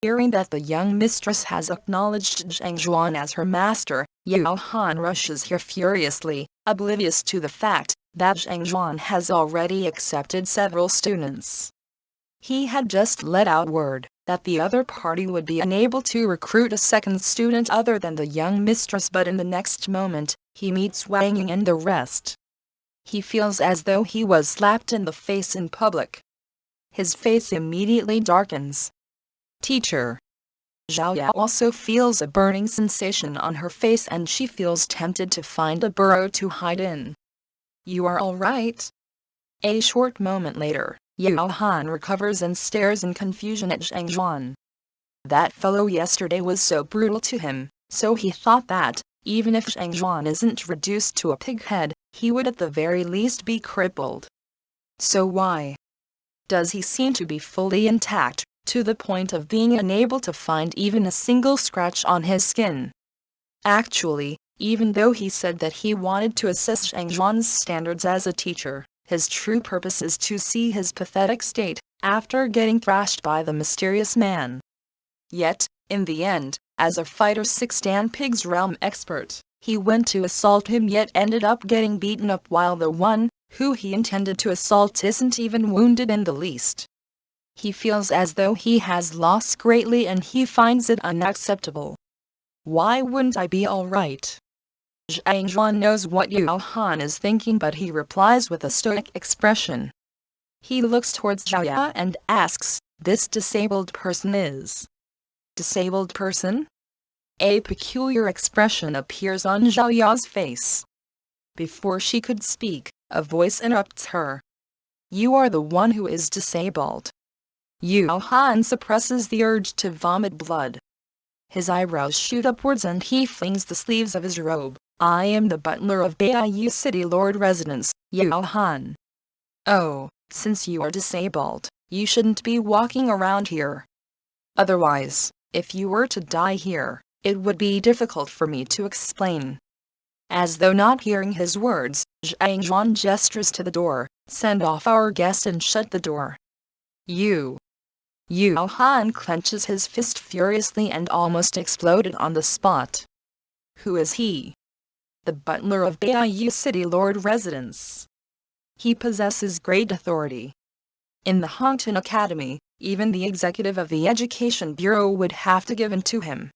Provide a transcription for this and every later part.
Hearing that the young mistress has acknowledged Zhang Xuan as her master, Yao Han rushes here furiously, oblivious to the fact that Zhang Xuan has already accepted several students. He had just let out word that the other party would be unable to recruit a second student other than the young mistress, but in the next moment, he meets Wang Yang and the rest. He feels as though he was slapped in the face in public. His face immediately darkens. Teacher. Zhao Ya also feels a burning sensation on her face and she feels tempted to find a burrow to hide in. You are all right? A short moment later, Yao Han recovers and stares in confusion at Zhang Xuan. That fellow yesterday was so brutal to him, so he thought that, even if Zhang Xuan isn't reduced to a pig head, he would at the very least be crippled. So why does he seem to be fully intact, to the point of being unable to find even a single scratch on his skin? Actually, even though he said that he wanted to assess Zhang Xuan's standards as a teacher, his true purpose is to see his pathetic state, after getting thrashed by the mysterious man. Yet, in the end, as a fighter 6 Dan Pig's realm expert, he went to assault him yet ended up getting beaten up while the one who he intended to assault isn't even wounded in the least. He feels as though he has lost greatly and he finds it unacceptable. Why wouldn't I be alright? Zhang Xuan knows what Yao Han is thinking, but he replies with a stoic expression. He looks towards Zhao Ya and asks, "This disabled person is?" Disabled person? A peculiar expression appears on Zhao Ya's face. Before she could speak, a voice interrupts her. You are the one who is disabled. Yao Han suppresses the urge to vomit blood. His eyebrows shoot upwards and he flings the sleeves of his robe. I am the butler of Baiyu City Lord Residence, Yao Han. Oh, since you are disabled, you shouldn't be walking around here. Otherwise, if you were to die here, it would be difficult for me to explain. As though not hearing his words, Zhang Xuan gestures to the door, send off our guest and shut the door. Yao Han clenches his fist furiously and almost exploded on the spot. Who is he? The butler of Baiyu City Lord Residence. He possesses great authority. In the Hongtian Academy, even the executive of the Education Bureau would have to give in to him.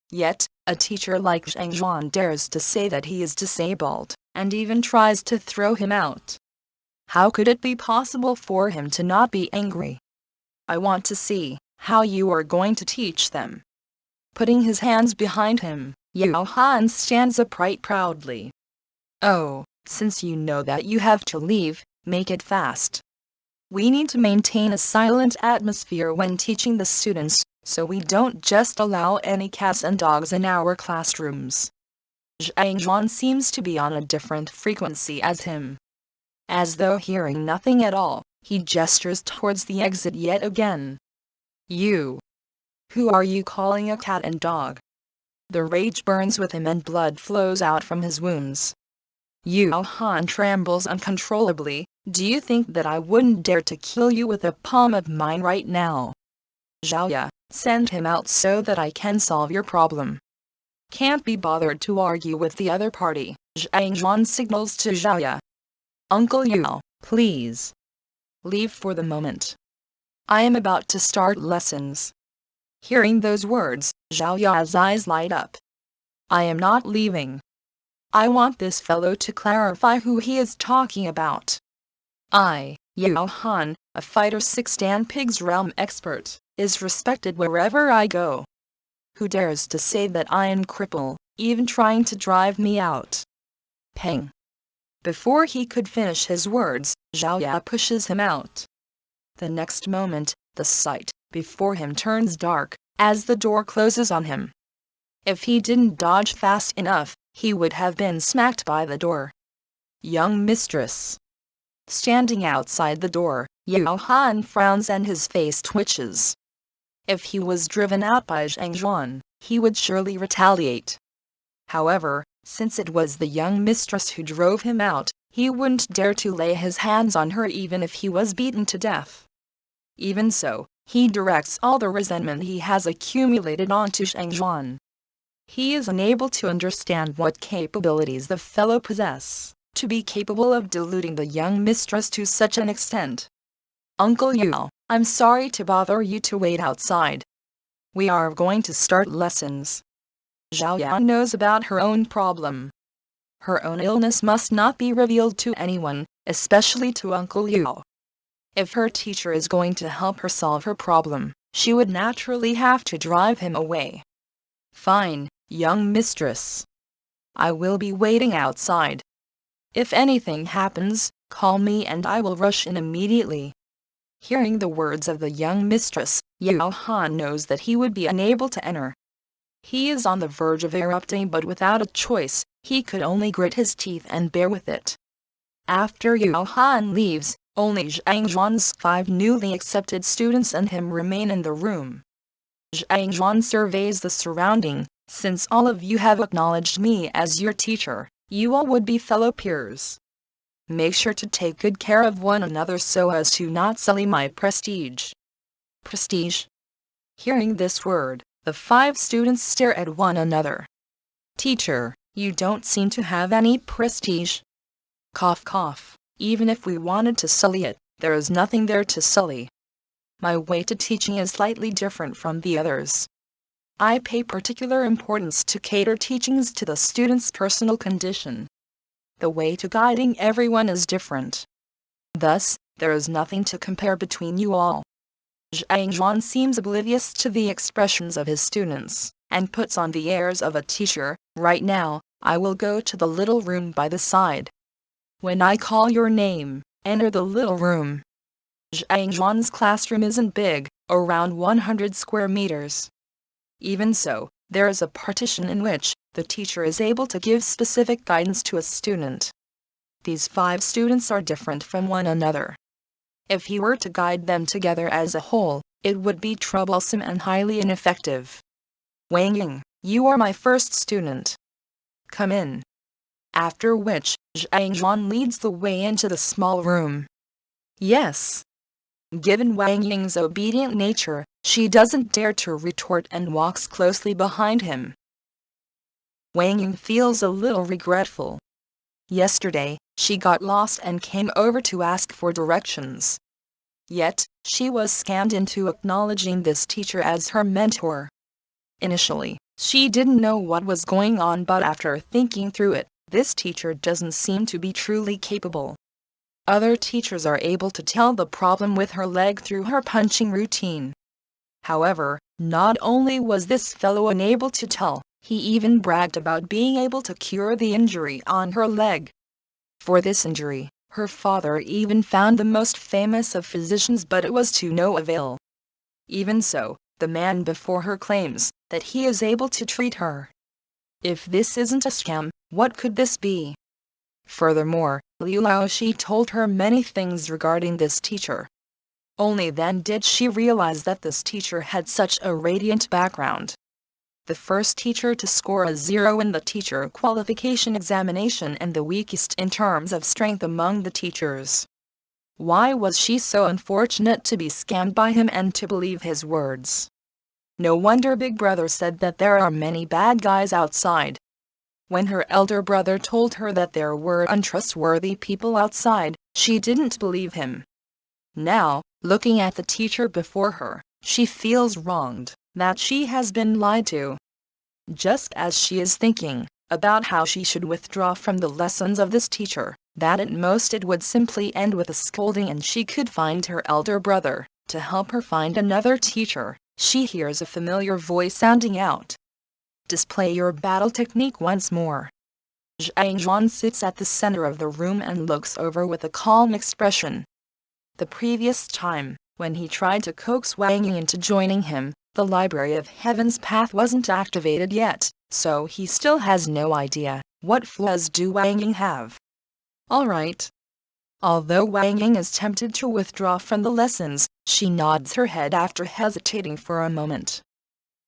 Yet, a teacher like Zhang Xuan dares to say that he is disabled, and even tries to throw him out. How could it be possible for him to not be angry? I want to see how you are going to teach them. Putting his hands behind him, Yao Han stands upright proudly. Oh, since you know that you have to leave, make it fast. We need to maintain a silent atmosphere when teaching the students, so we don't just allow any cats and dogs in our classrooms. Zhang Xuan seems to be on a different frequency as him. As though hearing nothing at all, he gestures towards the exit yet again. You. Who are you calling a cat and dog? The rage burns with him and blood flows out from his wounds. Yao Han trembles uncontrollably. Do you think that I wouldn't dare to kill you with a palm of mine right now? Zhao Ya, send him out so that I can solve your problem. Can't be bothered to argue with the other party. Zhang Xuan signals to Zhao Ya. Uncle Yao, please. Leave for the moment. I am about to start lessons. Hearing those words, Zhao Ya's eyes light up. I am not leaving. I want this fellow to clarify who he is talking about. I, Yao Han, a fighter 6 Dan Pig's realm expert, is respected wherever I go. Who dares to say that I am crippled, even trying to drive me out? Peng. Before he could finish his words, Zhao Ya pushes him out. The next moment, the sight before him turns dark, as the door closes on him. If he didn't dodge fast enough, he would have been smacked by the door. Young mistress. Standing outside the door, Yao Han frowns and his face twitches. If he was driven out by Zhang Xuan, he would surely retaliate. However, since it was the young mistress who drove him out, he wouldn't dare to lay his hands on her even if he was beaten to death. Even so, He directs all the resentment he has accumulated onto Zhang Xuan. He is unable to understand what capabilities the fellow possesses, to be capable of deluding the young mistress to such an extent. Uncle Yao, I'm sorry to bother you to wait outside. We are going to start lessons. Zhao Ya knows about her own problem. Her own illness must not be revealed to anyone, especially to Uncle Yao. If her teacher is going to help her solve her problem, she would naturally have to drive him away. Fine, young mistress. I will be waiting outside. If anything happens, call me and I will rush in immediately. Hearing the words of the young mistress, Yao Han knows that he would be unable to enter. He is on the verge of erupting, but without a choice, he could only grit his teeth and bear with it. After Yao Han leaves, only Zhang Xuan's 5 newly accepted students and him remain in the room. Zhang Xuan surveys the surrounding. Since all of you have acknowledged me as your teacher, you all would be fellow peers. Make sure to take good care of one another so as to not sully my prestige. Prestige? Hearing this word, the 5 students stare at one another. Teacher, you don't seem to have any prestige. Cough cough, even if we wanted to sully it, there is nothing there to sully. My way to teaching is slightly different from the others. I pay particular importance to cater teachings to the student's personal condition. The way to guiding everyone is different. Thus, there is nothing to compare between you all. Zhang Xuan seems oblivious to the expressions of his students, and puts on the airs of a teacher. Right now, I will go to the little room by the side. When I call your name, enter the little room. Zhang Xuan's classroom isn't big, around 100 square meters. Even so, there is a partition in which the teacher is able to give specific guidance to a student. These 5 students are different from one another. If he were to guide them together as a whole, it would be troublesome and highly ineffective. Wang Ying, you are my first student. Come in. After which, Zhang Xuan leads the way into the small room. Yes. Given Wang Ying's obedient nature, she doesn't dare to retort and walks closely behind him. Wang Ying feels a little regretful. Yesterday, she got lost and came over to ask for directions. Yet, she was scammed into acknowledging this teacher as her mentor. Initially, she didn't know what was going on, but after thinking through it, this teacher doesn't seem to be truly capable. Other teachers are able to tell the problem with her leg through her punching routine. However, not only was this fellow unable to tell, he even bragged about being able to cure the injury on her leg. For this injury, her father even found the most famous of physicians, but it was to no avail. Even so, the man before her claims that he is able to treat her. If this isn't a scam, what could this be? Furthermore, Laoshi told her many things regarding this teacher. Only then did she realize that this teacher had such a radiant background. The first teacher to score a 0 in the teacher qualification examination and the weakest in terms of strength among the teachers. Why was she so unfortunate to be scammed by him and to believe his words? No wonder Big Brother said that there are many bad guys outside. When her elder brother told her that there were untrustworthy people outside, she didn't believe him. Now, looking at the teacher before her, she feels wronged, that she has been lied to. Just as she is thinking about how she should withdraw from the lessons of this teacher, that at most it would simply end with a scolding and she could find her elder brother to help her find another teacher, she hears a familiar voice sounding out. Display your battle technique once more. Zhang Xuan sits at the center of the room and looks over with a calm expression. The previous time, when he tried to coax Wang Ying into joining him, the Library of Heaven's path wasn't activated yet, so he still has no idea what flaws do Wang Ying have. Alright. Although Wang Ying is tempted to withdraw from the lessons, she nods her head after hesitating for a moment.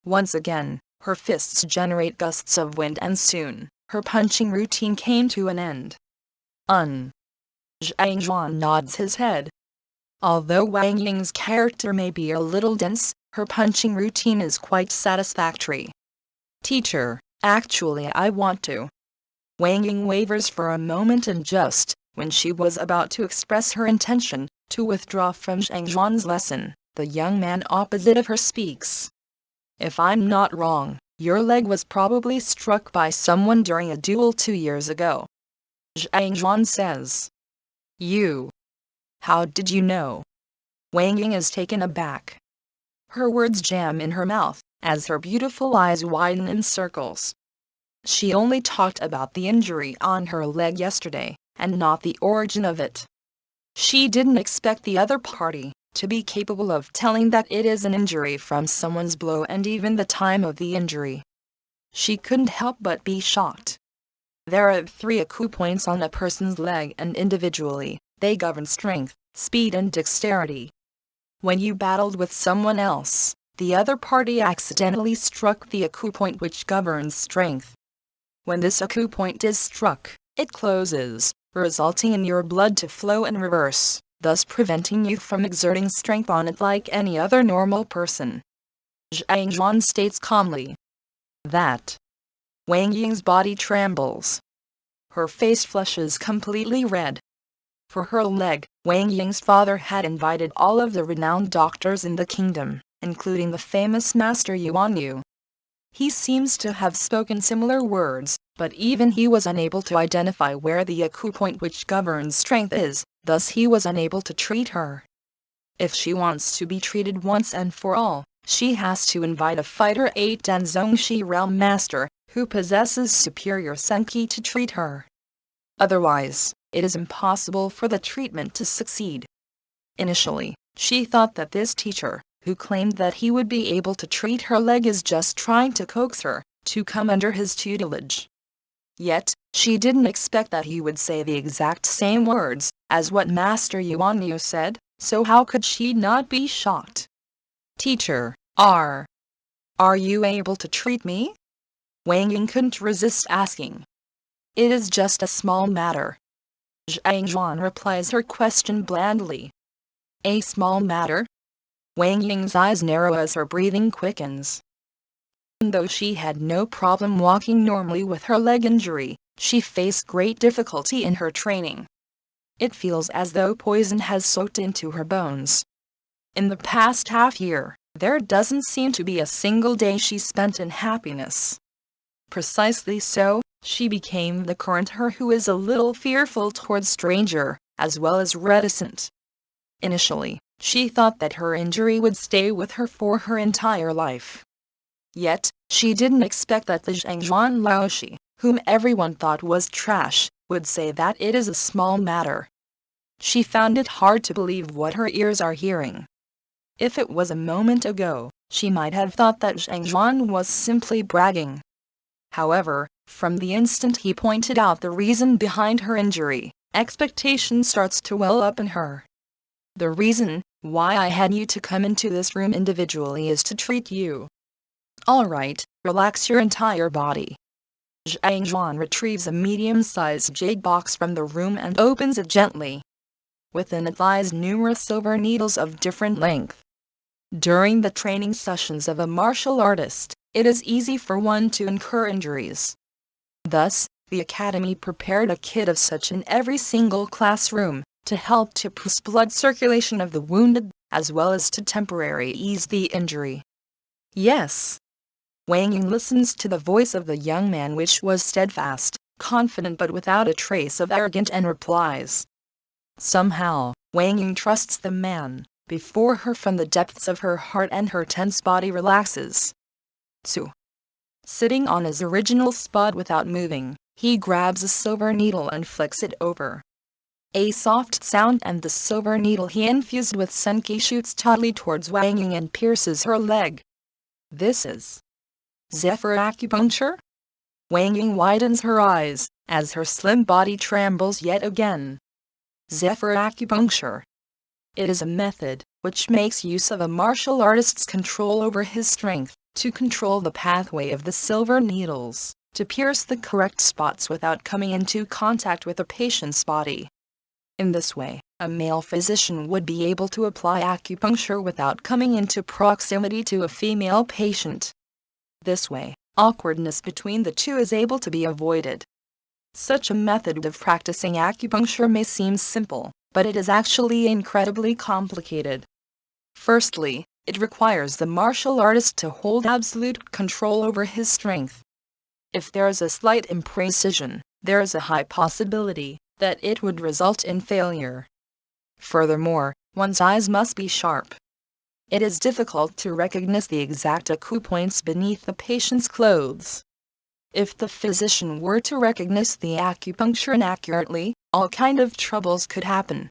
Once again, her fists generate gusts of wind and soon, her punching routine came to an end. Zhang Xuan nods his head. Although Wang Ying's character may be a little dense, her punching routine is quite satisfactory. Teacher, actually I want to. Wang Ying wavers for a moment and just, when she was about to express her intention to withdraw from Zhang Xuan's lesson, the young man opposite of her speaks. If I'm not wrong, your leg was probably struck by someone during a duel 2 years ago. Zhang Xuan says. You? How did you know? Wang Ying is taken aback. Her words jam in her mouth, as her beautiful eyes widen in circles. She only talked about the injury on her leg yesterday, and not the origin of it. She didn't expect the other party to be capable of telling that it is an injury from someone's blow and even the time of the injury. She couldn't help but be shocked. There are 3 acupoints on a person's leg and individually, they govern strength, speed and dexterity. When you battled with someone else, the other party accidentally struck the acupoint which governs strength. When this acupoint is struck, it closes, resulting in your blood to flow in reverse, thus preventing you from exerting strength on it like any other normal person. Zhang Xuan states calmly. That. Wang Ying's body trembles. Her face flushes completely red. For her leg, Wang Ying's father had invited all of the renowned doctors in the kingdom, including the famous master Yuan. He seems to have spoken similar words, but even he was unable to identify where the acupoint which governs strength is, thus he was unable to treat her. If she wants to be treated once and for all, she has to invite a fighter 8 and zongshi realm master, who possesses superior zhenqi to treat her. Otherwise, it is impossible for the treatment to succeed. Initially, she thought that this teacher, who claimed that he would be able to treat her leg, is just trying to coax her to come under his tutelage. Yet, she didn't expect that he would say the exact same words as what Master Yuan said, so how could she not be shocked? Teacher, are you able to treat me? Wang Ying couldn't resist asking. It is just a small matter. Zhang Xuan replies her question blandly. A small matter? Wang Ying's eyes narrow as her breathing quickens. Though she had no problem walking normally with her leg injury, she faced great difficulty in her training. It feels as though poison has soaked into her bones. In the past half year, there doesn't seem to be a single day she spent in happiness. Precisely so, she became the current her who is a little fearful towards stranger, as well as reticent. Initially, she thought that her injury would stay with her for her entire life. Yet, she didn't expect that the Zhangjuan Laoshi, whom everyone thought was trash, would say that it is a small matter. She found it hard to believe what her ears are hearing. If it was a moment ago, she might have thought that Zhang Xuan was simply bragging. However, from the instant he pointed out the reason behind her injury, expectation starts to well up in her. The reason why I had you to come into this room individually is to treat you. Alright, relax your entire body. Zhang Xuan retrieves a medium-sized jade box from the room and opens it gently. Within it lies numerous silver needles of different length. During the training sessions of a martial artist, it is easy for one to incur injuries. Thus, the academy prepared a kit of such in every single classroom, to help to boost blood circulation of the wounded, as well as to temporarily ease the injury. Yes. Wang Ying listens to the voice of the young man, which was steadfast, confident but without a trace of arrogance, and replies. Somehow, Wang Ying trusts the man before her from the depths of her heart, and her tense body relaxes. 2. Sitting on his original spot without moving, he grabs a silver needle and flicks it over. A soft sound, and the silver needle he infused with zhenqi shoots tautly towards Wang Ying and pierces her leg. This is Zephyr acupuncture? Wang Ying widens her eyes, as her slim body trembles yet again. Zephyr acupuncture. It is a method which makes use of a martial artist's control over his strength, to control the pathway of the silver needles, to pierce the correct spots without coming into contact with the patient's body. In this way, A male physician would be able to apply acupuncture without coming into proximity to a female patient. This way, awkwardness between the two is able to be avoided. Such a method of practicing acupuncture may seem simple, but it is actually incredibly complicated. Firstly, it requires the martial artist to hold absolute control over his strength. If there is a slight imprecision, there is a high possibility that it would result in failure. Furthermore, one's eyes must be sharp. It is difficult to recognize the exact acupoints beneath the patient's clothes. If the physician were to recognize the acupuncture inaccurately, all kind of troubles could happen.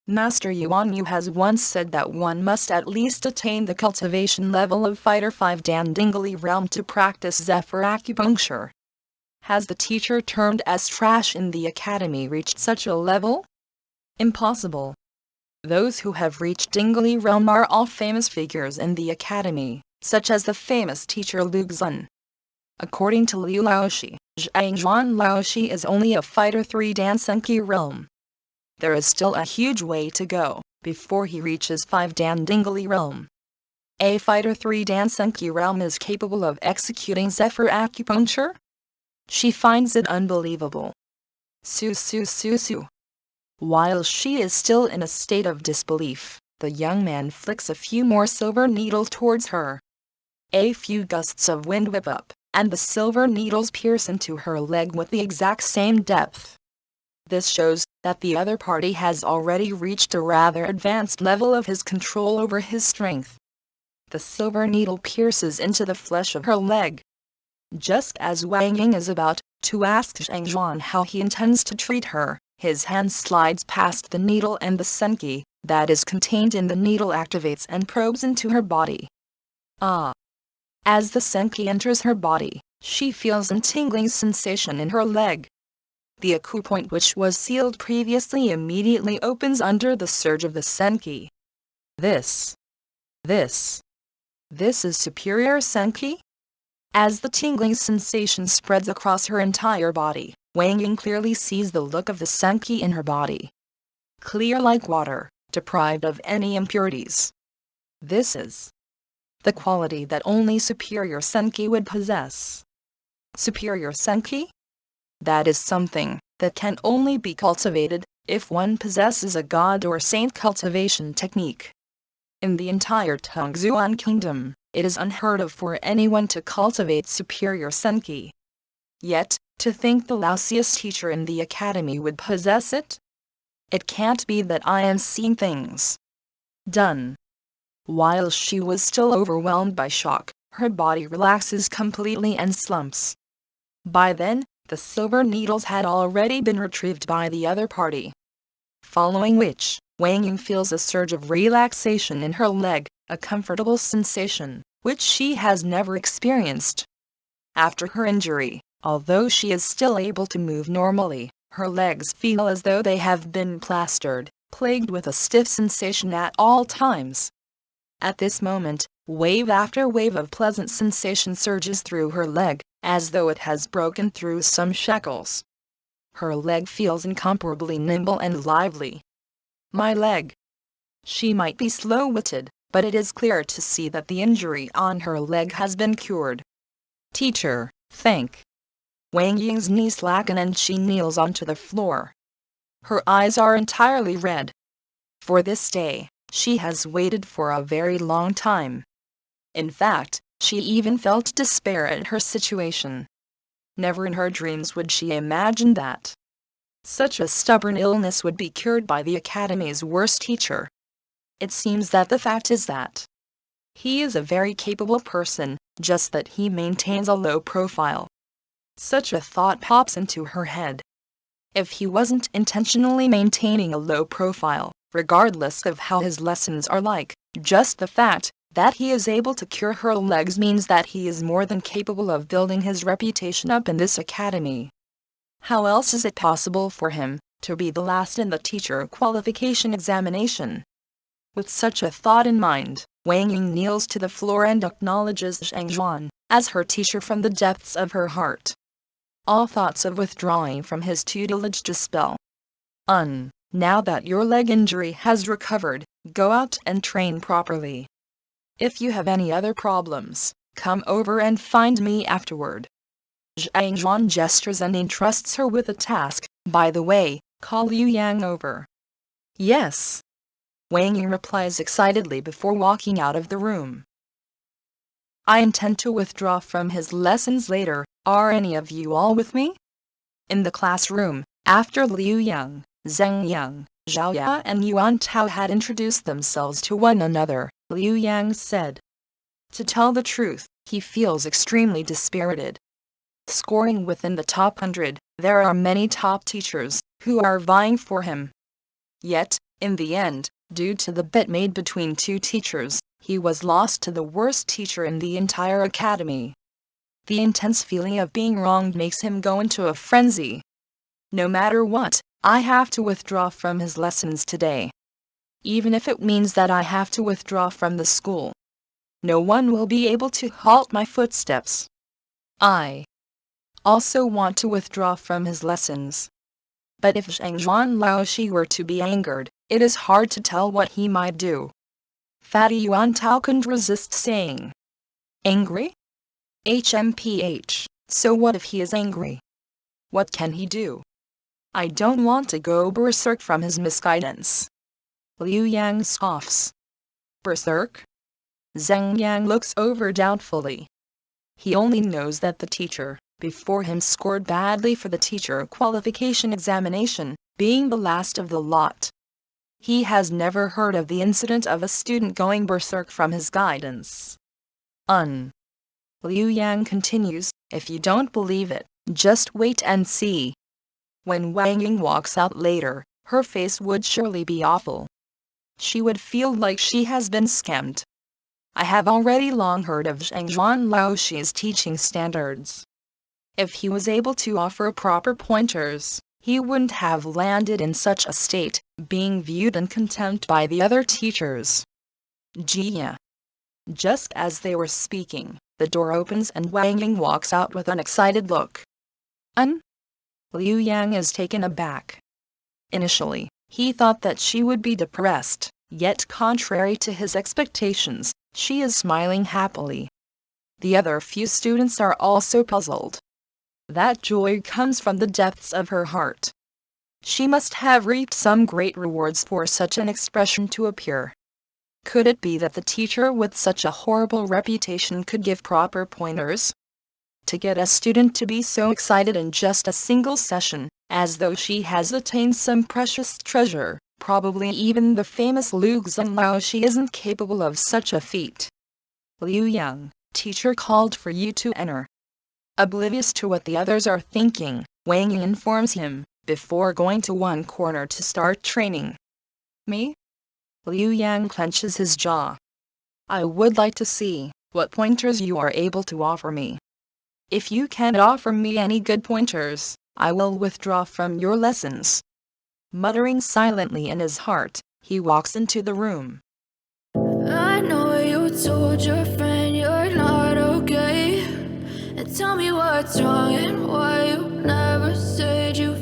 Master Yuan Yu has once said that one must at least attain the cultivation level of Fighter 5 Dan Dingli realm to practice Zephyr acupuncture. Has the teacher termed as trash in the academy reached such a level? Impossible. Those who have reached Dingli realm are all famous figures in the academy, such as the famous teacher Liu Yang. According to Liu Laoshi, Zhang Xuan Laoshi is only a Fighter 3 Dan zhenqi realm. There is still a huge way to go before he reaches 5 Dan Dingli realm. A Fighter 3 Dan zhenqi realm is capable of executing Zephyr acupuncture? She finds it unbelievable. Su. While she is still in a state of disbelief, the young man flicks a few more silver needles towards her. A few gusts of wind whip up, and the silver needles pierce into her leg with the exact same depth. This shows that the other party has already reached a rather advanced level of his control over his strength. The silver needle pierces into the flesh of her leg. Just as Wang Ying is about to ask Zhang Xuan how he intends to treat her, his hand slides past the needle and the zhenqi that is contained in the needle activates and probes into her body. Ah! As the zhenqi enters her body, she feels a tingling sensation in her leg. The acupoint which was sealed previously immediately opens under the surge of the zhenqi. This is superior zhenqi? As the tingling sensation spreads across her entire body, Wang Ying clearly sees the look of the zhenqi in her body. Clear like water, deprived of any impurities. This is the quality that only superior zhenqi would possess. Superior zhenqi? That is something that can only be cultivated if one possesses a god or saint cultivation technique. In the entire Tongxuan kingdom, it is unheard of for anyone to cultivate superior zhenqi. Yet, to think the lousest teacher in the academy would possess it? It can't be that I am seeing things. Done. While she was still overwhelmed by shock, her body relaxes completely and slumps. By then, the silver needles had already been retrieved by the other party. Following which, Wang Ying feels a surge of relaxation in her leg, a comfortable sensation, which she has never experienced. After her injury, although she is still able to move normally, her legs feel as though they have been plastered, plagued with a stiff sensation at all times. At this moment, wave after wave of pleasant sensation surges through her leg, as though it has broken through some shackles. Her leg feels incomparably nimble and lively. My leg. She might be slow-witted, but it is clear to see that the injury on her leg has been cured. Teacher, thank. Wang Ying's knees slacken and she kneels onto the floor. Her eyes are entirely red. For this day, she has waited for a very long time. In fact, she even felt despair at her situation. Never in her dreams would she imagine that such a stubborn illness would be cured by the academy's worst teacher. It seems that the fact is that he is a very capable person, just that he maintains a low profile. Such a thought pops into her head. If he wasn't intentionally maintaining a low profile, regardless of how his lessons are like, just the fact that he is able to cure her legs means that he is more than capable of building his reputation up in this academy. How else is it possible for him to be the last in the teacher qualification examination? With such a thought in mind, Wang Ying kneels to the floor and acknowledges Zhang Xuan as her teacher from the depths of her heart. All thoughts of withdrawing from his tutelage dispel. Now that your leg injury has recovered, go out and train properly. If you have any other problems, come over and find me afterward. Zhang Xuan gestures and entrusts her with a task. By the way, call Liu Yang over. Yes. Wang Ying replies excitedly before walking out of the room. I intend to withdraw from his lessons later. Are any of you all with me? In the classroom, after Liu Yang, Zheng Yang, Zhao Ya and Yuan Tao had introduced themselves to one another, Liu Yang said. To tell the truth, he feels extremely dispirited. Scoring within the top 100, there are many top teachers who are vying for him. Yet, in the end, due to the bet made between two teachers, he was lost to the worst teacher in the entire academy. The intense feeling of being wronged makes him go into a frenzy. No matter what, I have to withdraw from his lessons today. Even if it means that I have to withdraw from the school. No one will be able to halt my footsteps. I also want to withdraw from his lessons. But if Zhang Xuan Laoshi were to be angered, it is hard to tell what he might do. Fatty Yuan Tao couldn't resist saying. Angry? HMPH, so what if he is angry? What can he do? I don't want to go berserk from his misguidance. Liu Yang scoffs. Berserk? Zheng Yang looks over doubtfully. He only knows that the teacher before him scored badly for the teacher qualification examination, being the last of the lot. He has never heard of the incident of a student going berserk from his guidance. Liu Yang continues, if you don't believe it, just wait and see. When Wang Ying walks out later, her face would surely be awful. She would feel like she has been scammed. I have already long heard of Zhang Xuan Laoshi's teaching standards. If he was able to offer proper pointers, he wouldn't have landed in such a state, being viewed in contempt by the other teachers. Jia. Just as they were speaking, the door opens and Wang Ying walks out with an excited look. Liu Yang is taken aback. Initially, he thought that she would be depressed, yet contrary to his expectations, she is smiling happily. The other few students are also puzzled. That joy comes from the depths of her heart. She must have reaped some great rewards for such an expression to appear. Could it be that the teacher with such a horrible reputation could give proper pointers? To get a student to be so excited in just a single session, as though she has attained some precious treasure, probably even the famous Liu Xun Laoshi isn't capable of such a feat. Liu Yang, teacher called for you to enter. Oblivious to what the others are thinking, Wang Ying informs him, before going to one corner to start training. Me? Liu Yang clenches his jaw. I would like to see what pointers you are able to offer me. If you can't offer me any good pointers, I will withdraw from your lessons. Muttering silently in his heart, he walks into the room. I know you told your friend you're not okay. And tell me what's wrong and why you never said you